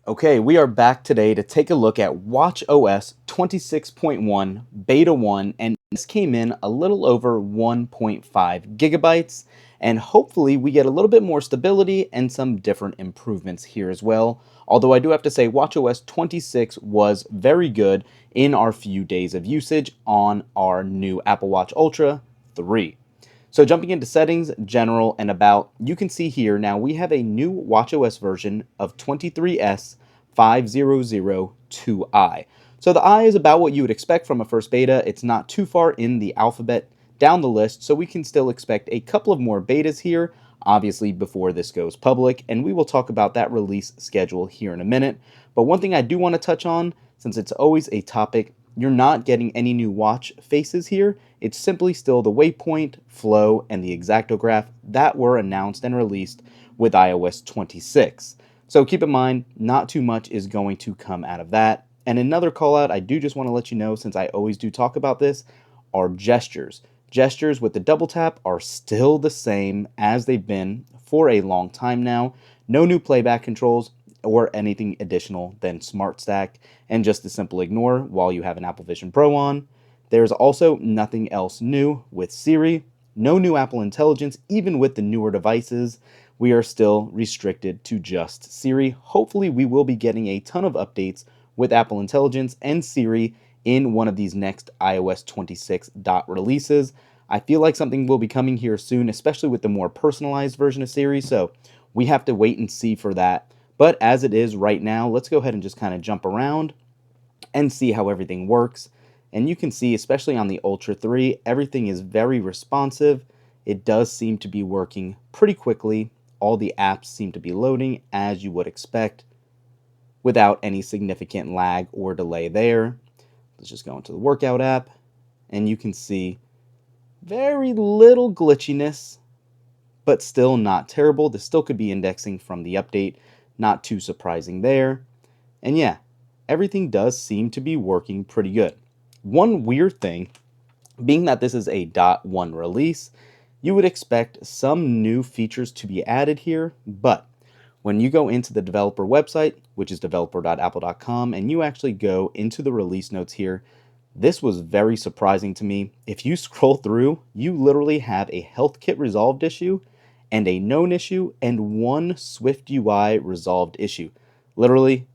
Okay, we are back today to take a look at watchOS 26.1 Beta 1, and this came in a little over 1.5 gigabytes, and hopefully we get a little bit more stability and some different improvements here as well. Although I do have to say watchOS 26 was very good in our few days of usage on our new Apple Watch Ultra 3. So jumping into settings, general, and about, you can see here now we have a new watchOS version of 23S 5002i. So the I is about what you would expect from a first beta. It's not too far in the alphabet down the list, so we can still expect a couple of more betas here, obviously before this goes public, and we will talk about that release schedule here in a minute. But one thing I do want to touch on, since it's always a topic, you're not getting any new watch faces here. It's simply still the waypoint, flow, and the exactograph that were announced and released with iOS 26. So keep in mind, not too much is going to come out of that. And another call out, I do just want to let you know, since I always do talk about this, are gestures. Gestures with the double tap are still the same as they've been for a long time now. No new playback controls or anything additional than Smart Stack, and just a simple ignore while you have an Apple Vision Pro on. There's also nothing else new with Siri, no new Apple Intelligence, even with the newer devices. We are still restricted to just Siri. Hopefully we will be getting a ton of updates with Apple Intelligence and Siri in one of these next iOS 26 releases. I feel like something will be coming here soon, especially with the more personalized version of Siri, so we have to wait and see for that. But as it is right now, let's go ahead and just kind of jump around and see how everything works. And you can see, especially on the Ultra 3, everything is very responsive. It does seem to be working pretty quickly. All the apps seem to be loading as you would expect without any significant lag or delay there. Let's just go into the workout app and you can see very little glitchiness, but still not terrible. This still could be indexing from the update. Not too surprising there. And yeah, everything does seem to be working pretty good. One weird thing, being that this is a .1 release, you would expect some new features to be added here, but when you go into the developer website, which is developer.apple.com, and you actually go into the release notes here, this was very surprising to me. If you scroll through, you literally have a health kit resolved issue and a known issue and one Swift UI resolved issue. Literally,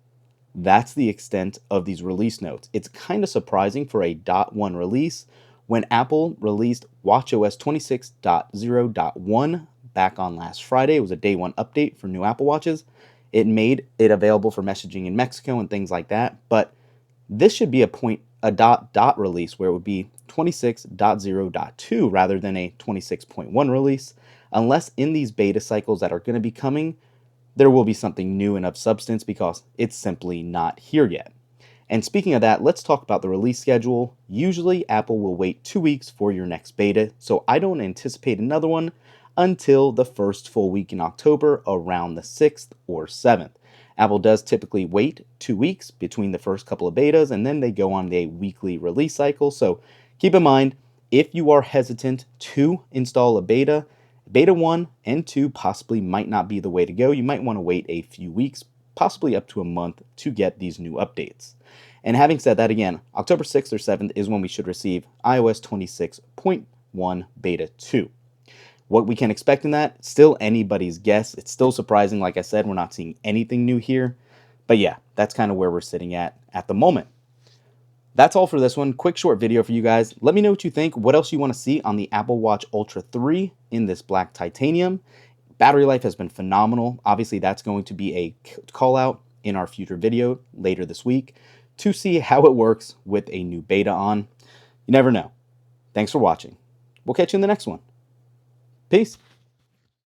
that's the extent of these release notes. It's kind of surprising for a .1 release. When Apple released watchOS 26.0.1 back on last Friday, it was a day one update for new Apple Watches. It made it available for messaging in Mexico and things like that, but this should be a dot release where it would be 26.0.2 rather than a 26.1 release, unless in these beta cycles that are going to be coming, there will be something new and of substance because it's simply not here yet. And speaking of that, let's talk about the release schedule. Usually Apple will wait 2 weeks for your next beta, so I don't anticipate another one until the first full week in October around the 6th or 7th. Apple does typically wait 2 weeks between the first couple of betas and then they go on a weekly release cycle. So keep in mind, if you are hesitant to install a beta 1 and 2 possibly might not be the way to go. You might want to wait a few weeks, possibly up to a month, to get these new updates. And having said that, again, October 6th or 7th is when we should receive iOS 26.1 Beta 2. What we can expect in that, still anybody's guess. It's still surprising, like I said, we're not seeing anything new here. But yeah, that's kind of where we're sitting at the moment. That's all for this one. Quick short video for you guys. Let me know what you think. What else you want to see on the Apple Watch Ultra 3 in this black titanium. Battery life has been phenomenal. Obviously, that's going to be a call out in our future video later this week to see how it works with a new beta on. You never know. Thanks for watching. We'll catch you in the next one. Peace.